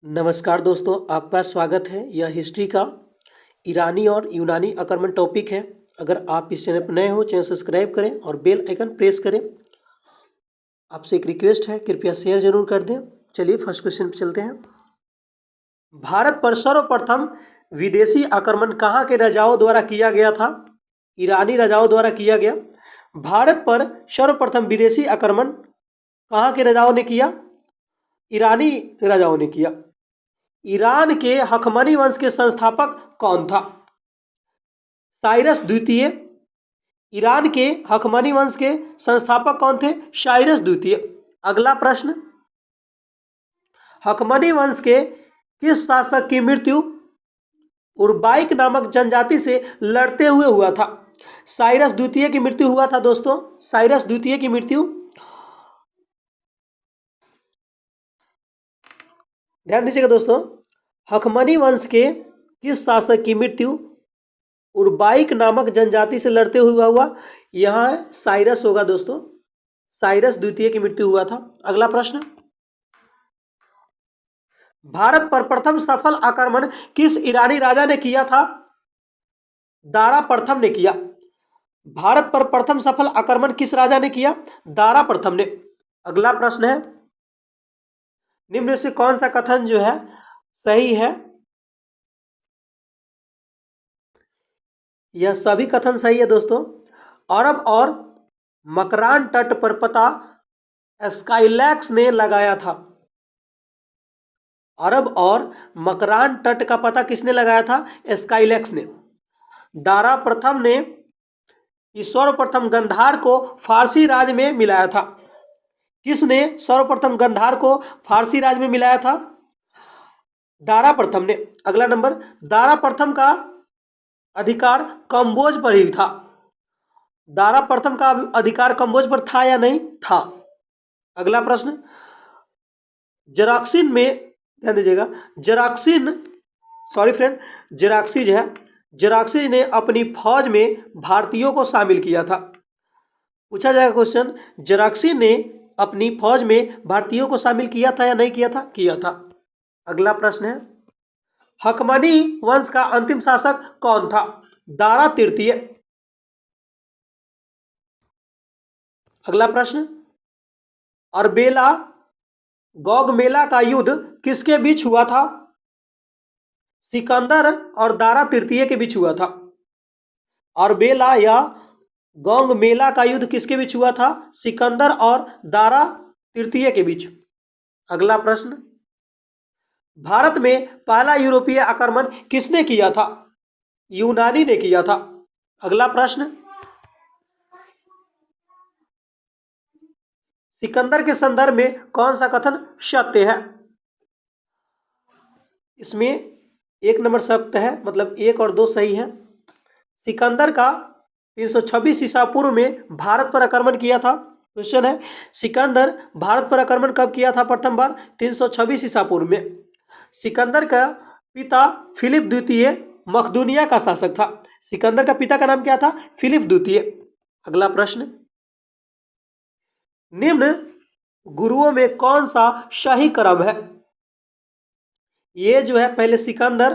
नमस्कार दोस्तों, आपका स्वागत है। यह हिस्ट्री का ईरानी और यूनानी आक्रमण टॉपिक है। अगर आप इस चैनल पर नए हो, चैनल सब्सक्राइब करें और बेल आइकन प्रेस करें। आपसे एक रिक्वेस्ट है, कृपया शेयर जरूर कर दें। चलिए फर्स्ट क्वेश्चन पर चलते हैं। भारत पर सर्वप्रथम विदेशी आक्रमण कहाँ के राजाओं द्वारा किया गया था? ईरानी राजाओं द्वारा किया गया। भारत पर सर्वप्रथम विदेशी आक्रमण कहाँ के राजाओं ने किया? ईरानी राजाओं ने किया। ईरान के हखमनी वंश के संस्थापक कौन था? साइरस द्वितीय। ईरान के हखमनी वंश के संस्थापक कौन थे? साइरस द्वितीय। अगला प्रश्न, हखमनी वंश के किस शासक की मृत्यु उर्बाइक नामक जनजाति से लड़ते हुए हुआ था? साइरस द्वितीय की मृत्यु हुआ था दोस्तों, साइरस द्वितीय की मृत्यु। ध्यान दीजिएगा दोस्तों, हखमनी वंश के किस शासक की मृत्यु उर्बाइक नामक जनजाति से लड़ते हुए हुआ? यहां साइरस होगा दोस्तों, साइरस द्वितीय की मृत्यु हुआ था। अगला प्रश्न, भारत पर प्रथम सफल आक्रमण किस ईरानी राजा ने किया था? दारा प्रथम ने किया। भारत पर प्रथम सफल आक्रमण किस राजा ने किया? दारा प्रथम ने। अगला प्रश्न है, निम्न में से कौन सा कथन जो है सही है? यह सभी कथन सही है दोस्तों। अरब और मकरान तट पर पता स्काइलैक्स ने लगाया था। अरब और मकरान तट का पता किसने लगाया था? स्काइलैक्स ने। दारा प्रथम ने सर्वप्रथम गंधार को फारसी राज में मिलाया था। किसने सर्वप्रथम गंधार को फारसी राज में मिलाया था? दारा प्रथम ने। अगला नंबर, दारा प्रथम का अधिकार कंबोज पर ही था। दारा प्रथम का अधिकार कंबोज पर था या नहीं था? अगला प्रश्न, जराक्सिन में, ध्यान दीजिएगा, जराक्सिज है, जराक्सिज ने अपनी फौज में भारतीयों को शामिल किया था। पूछा जाएगा क्वेश्चन, जराक्सिन ने अपनी फौज में भारतीयों को शामिल किया था या नहीं किया था? किया था। अगला प्रश्न है, हखमनी वंश का अंतिम शासक कौन था? दारा तृतीय। अगला प्रश्न, अरबेला गौगमेला का युद्ध किसके बीच हुआ था? सिकंदर और दारा तृतीय के बीच हुआ था। अरबेला या गौगमेला का युद्ध किसके बीच हुआ था? सिकंदर और दारा तृतीय के बीच। अगला प्रश्न, भारत में पहला यूरोपीय आक्रमण किसने किया था? यूनानी ने किया था। अगला प्रश्न, सिकंदर के संदर्भ में कौन सा कथन सत्य है? इसमें एक नंबर सत्य है, मतलब 1 और 2 सही है। सिकंदर का 326 ईसा पूर्व में भारत पर आक्रमण किया था। क्वेश्चन है, सिकंदर भारत पर आक्रमण कब किया था? प्रथम बार 326 ईसा पूर्व में। सिकंदर का पिता फिलिप द्वितीय मकदूनिया का शासक था। सिकंदर का पिता का नाम क्या था? फिलिप द्वितीय। अगला प्रश्न, निम्न गुरुओं में कौन सा सही क्रम है? ये जो है, पहले सिकंदर,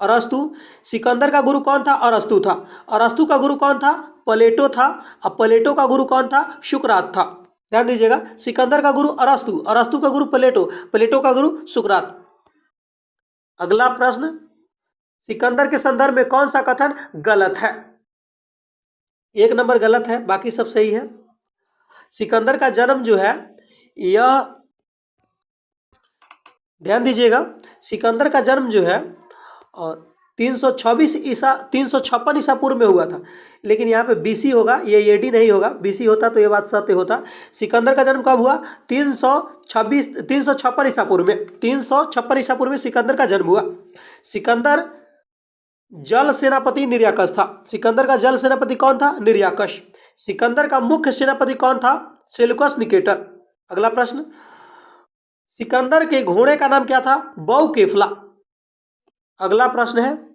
अरस्तु। सिकंदर का गुरु कौन था? अरस्तु था। अरस्तु का गुरु कौन था? प्लेटो था। अब प्लेटो का गुरु कौन था? सुकरात था। ध्यान दीजिएगा, सिकंदर का गुरु अरस्तु, अरस्तु का गुरु प्लेटो, प्लेटो का गुरु सुकरात। अगला प्रश्न, सिकंदर के संदर्भ में कौन सा कथन गलत है? 1 नंबर गलत है, बाकी सब सही है। सिकंदर का जन्म जो है, यह ध्यान दीजिएगा, सिकंदर का जन्म जो है 356 ईसा पूर्व में हुआ था। लेकिन यहाँ पे बीसी होगा, ये एडी नहीं होगा। बीसी होता तो ये बात सत्य होता। सिकंदर का जन्म कब हुआ? 356 ईसा पूर्व में। 356 ईसा पूर्व में सिकंदर का जन्म हुआ। सिकंदर जल सेनापति निर्याकश था। सिकंदर का जल सेनापति कौन था? निर्याकश। सिकंदर का मुख्य सेनापति कौन था? Seleucus Nicator. अगला प्रश्न, सिकंदर के घोड़े का नाम क्या था? बौकेफला। अगला प्रश्न है,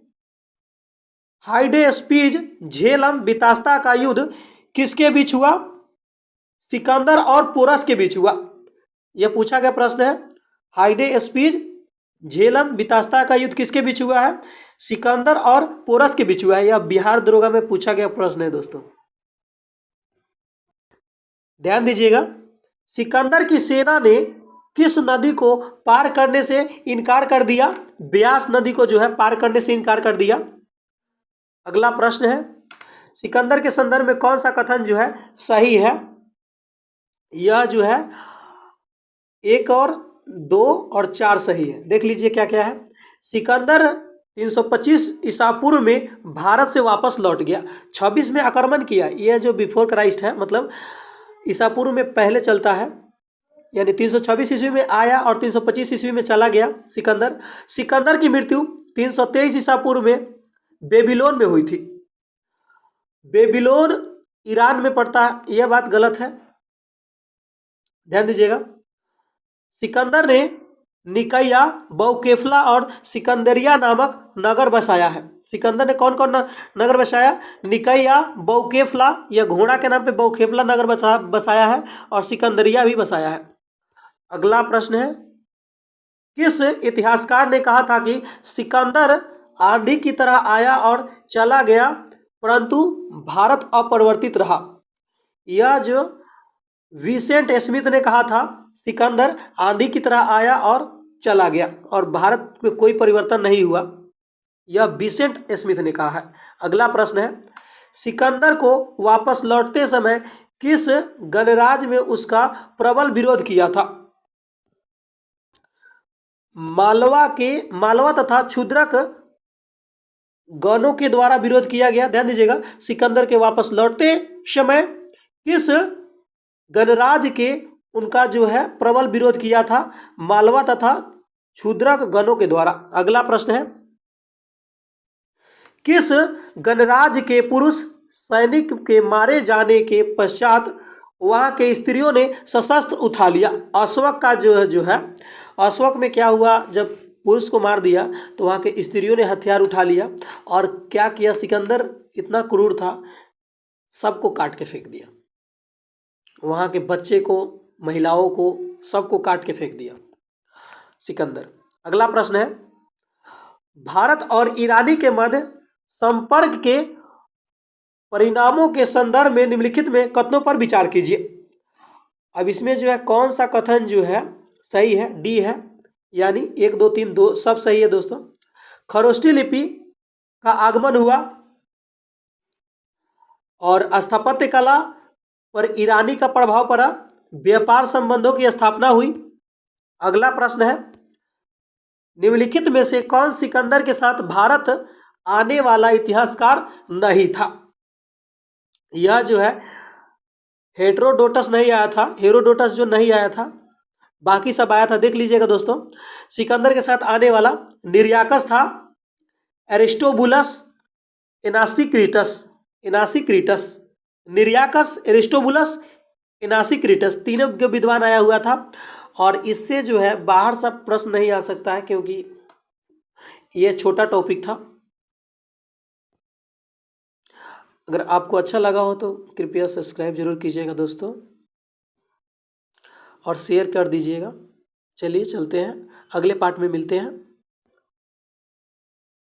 हाइडेस्पीज झेलम बितास्ता का युद्ध किसके बीच हुआ? सिकंदर और पोरस के बीच हुआ। यह पूछा गया प्रश्न है। हाइडेस्पीज झेलम बितास्ता का युद्ध किसके बीच हुआ है? सिकंदर और पोरस के बीच हुआ है। यह बिहार दरोगा में पूछा गया प्रश्न है दोस्तों, ध्यान दीजिएगा। सिकंदर की सेना ने किस नदी को पार करने से इनकार कर दिया? ब्यास नदी को जो है पार करने से इनकार कर दिया। अगला प्रश्न है, सिकंदर के संदर्भ में कौन सा कथन जो है सही है? यह जो है 1 और 2 और 4 सही है। देख लीजिए क्या क्या है। सिकंदर 325 ईसा पूर्व में भारत से वापस लौट गया। 26 में आक्रमण किया। यह जो बिफोर क्राइस्ट है, मतलब ईसा पूर्व में पहले चलता है, यानी 326 ईस्वी में आया और 325 ईस्वी में चला गया सिकंदर। सिकंदर की मृत्यु 323 ईसा पूर्व में बेबीलोन में हुई थी। बेबीलोन ईरान में पड़ता है, यह बात गलत है, ध्यान दीजिएगा। सिकंदर ने निकैया, बौकेफला और सिकंदरिया नामक नगर बसाया है। सिकंदर ने कौन कौन नगर बसाया? निकैया, बौकेफला, यह घोड़ा के नाम पे बौकेफला नगर बसाया है, और सिकंदरिया भी बसाया है। अगला प्रश्न है, किस इतिहासकार ने कहा था कि सिकंदर आंधी की तरह आया और चला गया परंतु भारत अपरिवर्तित रहा? यह जो विसेंट स्मिथ ने कहा था, सिकंदर आंधी की तरह आया और चला गया और भारत में कोई परिवर्तन नहीं हुआ, यह विसेंट स्मिथ ने कहा है। अगला प्रश्न है, सिकंदर को वापस लौटते समय किस गणराज्य में उसका प्रबल विरोध किया था? मालवा तथा क्षुद्रक गणों के द्वारा विरोध किया गया। ध्यान दीजिएगा, सिकंदर के वापस लौटते समय किस गणराज्य के उनका जो है प्रबल विरोध किया था? मालवा तथा क्षुद्रक गणों के द्वारा। अगला प्रश्न है, किस गणराज्य के पुरुष सैनिक के मारे जाने के पश्चात वहां के स्त्रियों ने सशस्त्र उठा लिया? अशोक का जो है अशोक में क्या हुआ, जब पुरुष को मार दिया तो वहां के स्त्रियों ने हथियार उठा लिया और क्या किया? सिकंदर इतना क्रूर था, सबको काट के फेंक दिया, वहां के बच्चे को, महिलाओं को, सबको काट के फेंक दिया सिकंदर। अगला प्रश्न है, भारत और ईरानी के मध्य संपर्क के परिणामों के संदर्भ में निम्नलिखित में कथनों पर विचार कीजिए। अब इसमें जो है कौन सा कथन जो है सही है? डी है, यानी 1 2 3 2 सब सही है दोस्तों। खरोष्ठी लिपि का आगमन हुआ और स्थापत्य कला पर ईरानी का प्रभाव पड़ा, व्यापार संबंधों की स्थापना हुई। अगला प्रश्न है, निम्नलिखित में से कौन सिकंदर के साथ भारत आने वाला इतिहासकार नहीं था? यह जो है हेरोडोटस नहीं आया था, हेरोडोटस जो नहीं आया था, बाकी सब आया था। देख लीजिएगा दोस्तों, सिकंदर के साथ आने वाला निर्याकस था, एरिस्टोबुलस, इनासीक्रीटस, निर्याकस, एरिस्टोबुलस, इनासीक्रीटस, तीनों के विद्वान आया हुआ था। और इससे जो है बाहर सब प्रश्न नहीं आ सकता है क्योंकि यह छोटा टॉपिक था। अगर आपको अच्छा लगा हो तो कृपया सब्सक्राइब जरूर कीजिएगा दोस्तों और शेयर कर दीजिएगा। चलिए चलते हैं, अगले पार्ट में मिलते हैं।